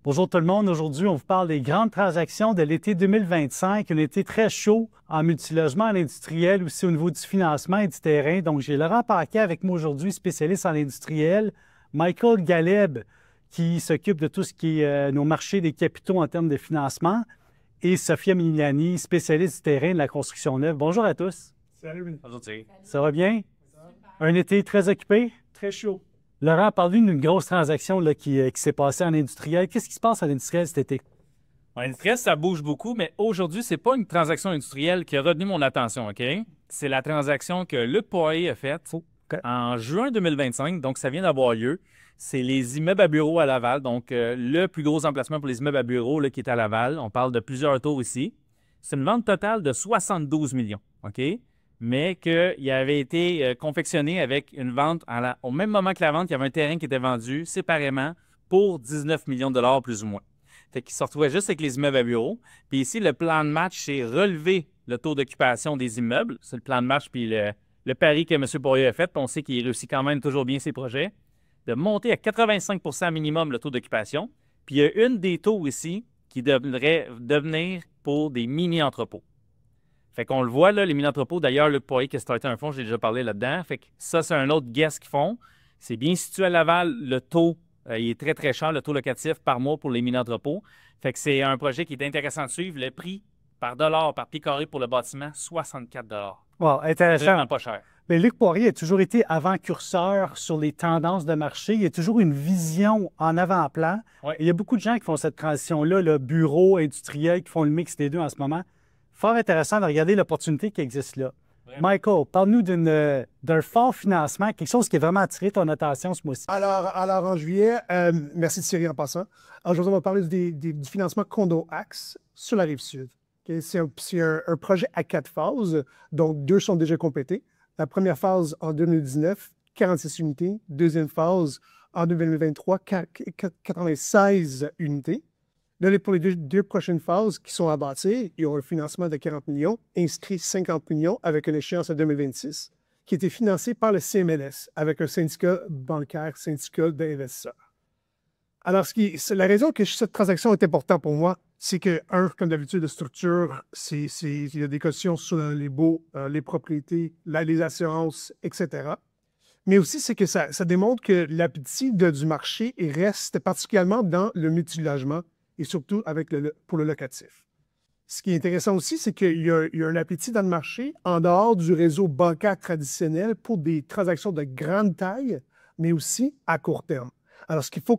Bonjour tout le monde. Aujourd'hui, on vous parle des grandes transactions de l'été 2025, un été très chaud en multilogement, en industriel, aussi au niveau du financement et du terrain. Donc, j'ai Laurent Paquet avec moi aujourd'hui, spécialiste en industriel, Michael Galeb, qui s'occupe de tout ce qui est nos marchés des capitaux en termes de financement, et Sophia Miliani, spécialiste du terrain de la construction neuve. Bonjour à tous. Salut. Bonjour Thierry. Ça va bien? Un été très occupé? Très chaud. Laurent, parle-nous d'une grosse transaction là, qui s'est passée en industriel. Qu'est-ce qui se passe en industriel cet été? En industriel, ça bouge beaucoup, mais aujourd'hui, ce n'est pas une transaction industrielle qui a retenu mon attention, OK? C'est la transaction que Luc Poirier a faite en juin 2025, donc ça vient d'avoir lieu. C'est les immeubles à bureaux à Laval, donc le plus gros emplacement pour les immeubles à bureaux là, qui est à Laval. On parle de plusieurs tours ici. C'est une vente totale de 72 millions, OK? Mais qu'il avait été confectionné avec une vente au même moment que la vente, il y avait un terrain qui était vendu séparément pour 19 millions de dollars plus ou moins. Fait qu'il se retrouvait juste avec les immeubles à bureaux. Puis ici, le plan de match, c'est relever le taux d'occupation des immeubles. C'est le plan de match puis le pari que M. Poirier a fait. Puis on sait qu'il réussit quand même toujours bien ses projets. De monter à 85 minimum le taux d'occupation. Puis il y a une des taux ici qui devrait devenir pour des mini-entrepôts. Fait qu'on le voit, là, les mini-entrepôts. D'ailleurs, Luc Poirier qui a starté un fonds, j'ai déjà parlé là-dedans. Fait que ça, c'est un autre guest qu'ils font. C'est bien situé à Laval. Le taux, il est très, très cher, le taux locatif par mois pour les mini-entrepôts. Fait que c'est un projet qui est intéressant de suivre. Le prix par dollar, par pied carré pour le bâtiment, 64 $. Wow, intéressant. Vraiment pas cher. Mais Luc Poirier a toujours été avant-curseur sur les tendances de marché. Il y a toujours une vision en avant-plan. Ouais. Il y a beaucoup de gens qui font cette transition-là, le bureau, industriel, qui font le mix des deux en ce moment. Fort intéressant de regarder l'opportunité qui existe là. Vraiment. Michael, parle-nous d'un fort financement, quelque chose qui a vraiment attiré ton attention ce mois-ci. Alors, en juillet, merci Thierry en passant. Aujourd'hui, on va parler du financement Condo Axe sur la Rive-Sud. Okay? C'est un projet à 4 phases, donc 2 sont déjà complétées. La première phase en 2019, 46 unités. Deuxième phase en 2023, 96 unités. Là, pour les deux prochaines phases qui sont à bâtir, ils ont un financement de 40 millions, inscrit 50 millions avec une échéance en 2026, qui a été financé par le CMLS avec un syndicat bancaire, syndicat d'investisseurs. Alors, la raison que cette transaction est importante pour moi, c'est que, comme d'habitude, de structure, il y a des cautions sur les baux, les propriétés, les assurances, etc. Mais aussi, c'est que ça démontre que l'appétit du marché reste particulièrement dans le multilogement et surtout pour le locatif. Ce qui est intéressant aussi, c'est qu'il y a un appétit dans le marché en dehors du réseau bancaire traditionnel pour des transactions de grande taille, mais aussi à court terme. Alors, ce qu'il faut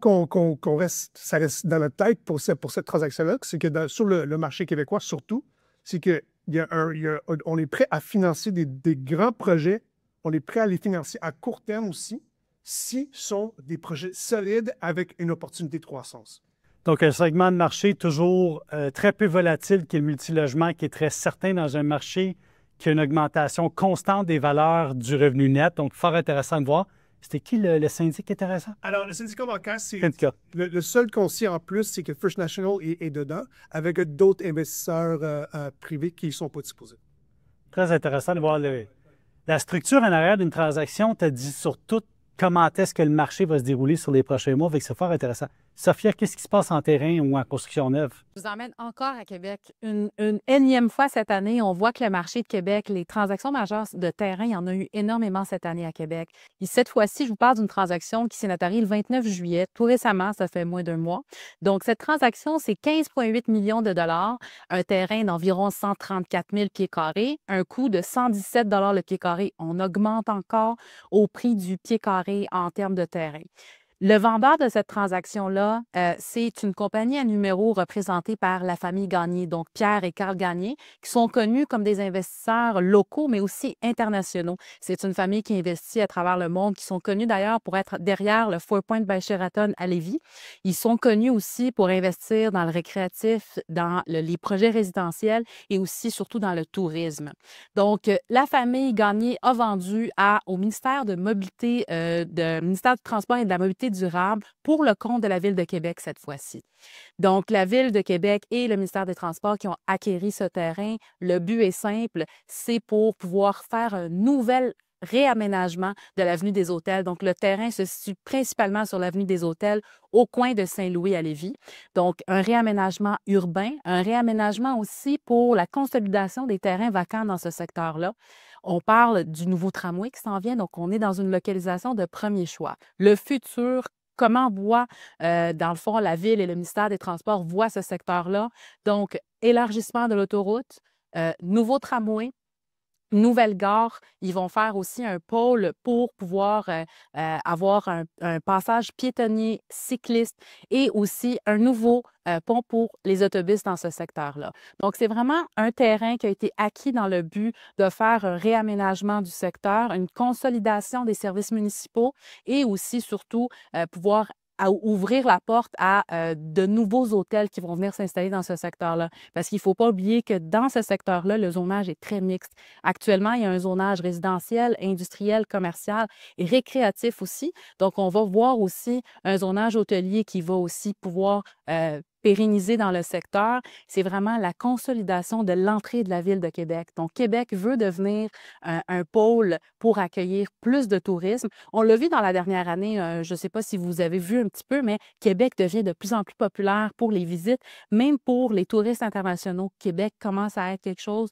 ça reste dans notre tête pour cette transaction-là, c'est que sur le marché québécois, surtout, c'est qu'on est prêt à financer des grands projets, on est prêt à les financer à court terme aussi, si ce sont des projets solides avec une opportunité de croissance. Donc, un segment de marché toujours très peu volatile qui est le multilogement, qui est très certain dans un marché qui a une augmentation constante des valeurs du revenu net. Donc, fort intéressant de voir. C'était qui le syndic intéressant? Alors, le syndicat bancaire, c'est le seul qu'on sait en plus, c'est que First National est dedans, avec d'autres investisseurs privés qui ne sont pas disposés. Très intéressant de voir la structure en arrière d'une transaction. Tu as dit sur tout comment est-ce que le marché va se dérouler sur les prochains mois. Fait que c'est fort intéressant. Sophia, qu'est-ce qui se passe en terrain ou en construction neuve? Je vous emmène encore à Québec. Une énième fois cette année, on voit que le marché de Québec, les transactions majeures de terrain, il y en a eu énormément cette année à Québec. Et cette fois-ci, je vous parle d'une transaction qui s'est notarisée le 29 juillet. Tout récemment, ça fait moins d'un mois. Donc, cette transaction, c'est 15,8 millions de dollars, un terrain d'environ 134 000 pieds carrés, un coût de 117 $ le pied carré. On augmente encore au prix du pied carré en termes de terrain. Le vendeur de cette transaction-là, c'est une compagnie à numéro représentée par la famille Gagné, donc Pierre et Carl Gagné, qui sont connus comme des investisseurs locaux, mais aussi internationaux. C'est une famille qui investit à travers le monde, qui sont connus d'ailleurs pour être derrière le Four Points by Sheraton à Lévis. Ils sont connus aussi pour investir dans le récréatif, dans les projets résidentiels et aussi surtout dans le tourisme. Donc, la famille Gagné a vendu au ministère de Mobilité, ministère du Transport et de la Mobilité durable pour le compte de la Ville de Québec cette fois-ci. Donc, la Ville de Québec et le ministère des Transports qui ont acquéri ce terrain, le but est simple, c'est pour pouvoir faire un nouvel réaménagement de l'avenue des Hôtels. Donc, le terrain se situe principalement sur l'avenue des Hôtels, au coin de Saint-Louis à Lévis. Donc, un réaménagement urbain, un réaménagement aussi pour la consolidation des terrains vacants dans ce secteur-là. On parle du nouveau tramway qui s'en vient, donc on est dans une localisation de premier choix. Le futur, comment dans le fond, la Ville et le ministère des Transports voient ce secteur-là. Donc, élargissement de l'autoroute, nouveau tramway, nouvelle gare. Ils vont faire aussi un pôle pour pouvoir avoir un passage piétonnier, cycliste et aussi un nouveau pont pour les autobus dans ce secteur-là. Donc, c'est vraiment un terrain qui a été acquis dans le but de faire un réaménagement du secteur, une consolidation des services municipaux et aussi, surtout, pouvoir ouvrir la porte à de nouveaux hôtels qui vont venir s'installer dans ce secteur-là. Parce qu'il ne faut pas oublier que dans ce secteur-là, le zonage est très mixte. Actuellement, il y a un zonage résidentiel, industriel, commercial et récréatif aussi. Donc, on va voir aussi un zonage hôtelier qui va aussi pouvoir pérenniser dans le secteur. C'est vraiment la consolidation de l'entrée de la Ville de Québec. Donc, Québec veut devenir un pôle pour accueillir plus de tourisme. On l'a vu dans la dernière année, je ne sais pas si vous avez vu un petit peu, mais Québec devient de plus en plus populaire pour les visites, même pour les touristes internationaux. Québec commence à être quelque chose...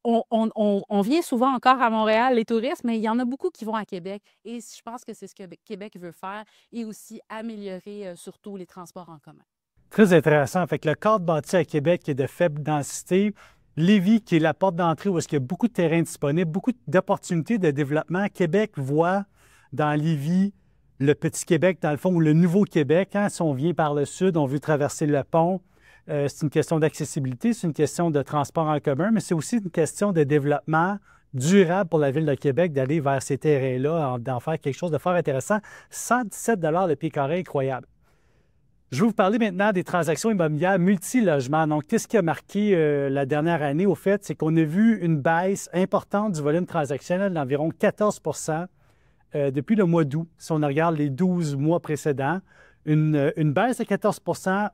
On vient souvent encore à Montréal, les touristes, mais il y en a beaucoup qui vont à Québec. Et je pense que c'est ce que Québec veut faire et aussi améliorer surtout les transports en commun. Très intéressant. Fait que le cadre bâti à Québec est de faible densité. Lévis, qui est la porte d'entrée où il y a beaucoup de terrains disponibles, beaucoup d'opportunités de développement. Québec voit dans Lévis le petit Québec, dans le fond, ou le nouveau Québec. Hein? Si on vient par le sud, on veut traverser le pont. C'est une question d'accessibilité, c'est une question de transport en commun, mais c'est aussi une question de développement durable pour la Ville de Québec d'aller vers ces terrains-là, d'en faire quelque chose de fort intéressant. 117 le pied carré, incroyable. Je vais vous parler maintenant des transactions immobilières multi-logements. Donc, qu'est-ce qui a marqué la dernière année, au fait, c'est qu'on a vu une baisse importante du volume transactionnel d'environ 14 depuis le mois d'août, si on regarde les 12 mois précédents. Une baisse de 14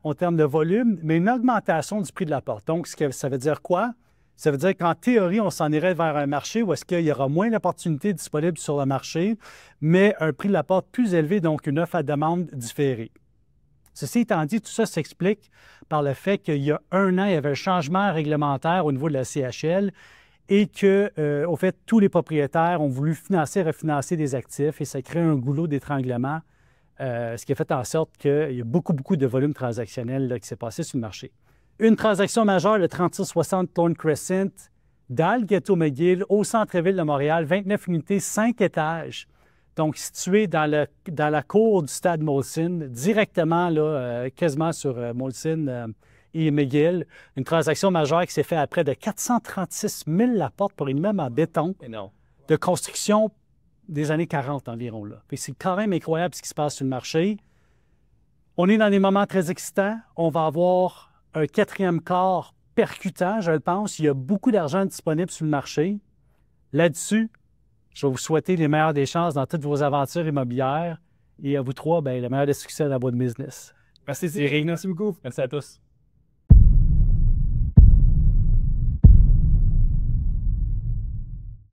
en termes de volume, mais une augmentation du prix de la porte. Donc, ça veut dire quoi? Ça veut dire qu'en théorie, on s'en irait vers un marché où est-ce qu'il y aura moins d'opportunités disponibles sur le marché, mais un prix de la porte plus élevé, donc une offre à demande différée. Ceci étant dit, tout ça s'explique par le fait qu'il y a un an, il y avait un changement réglementaire au niveau de la CHL et que, au fait, tous les propriétaires ont voulu refinancer des actifs et ça crée un goulot d'étranglement, ce qui a fait en sorte qu'il y a beaucoup de volume transactionnel là, qui s'est passé sur le marché. Une transaction majeure, le 3660 Thorn Crescent, dans le ghetto McGill, au centre-ville de Montréal, 29 unités, 5 étages. Donc, situé dans la cour du stade Molson, directement, là, quasiment sur Molson et McGill. Une transaction majeure qui s'est faite à près de 436 000 la porte pour une immeuble en béton de construction des années 40 environ. Là. C'est quand même incroyable ce qui se passe sur le marché. On est dans des moments très excitants. On va avoir un quatrième quart percutant, je le pense. Il y a beaucoup d'argent disponible sur le marché. Là-dessus, je vais vous souhaiter les meilleures des chances dans toutes vos aventures immobilières et à vous trois, le meilleur des succès dans votre business. Merci Thierry. Merci beaucoup. Merci à tous.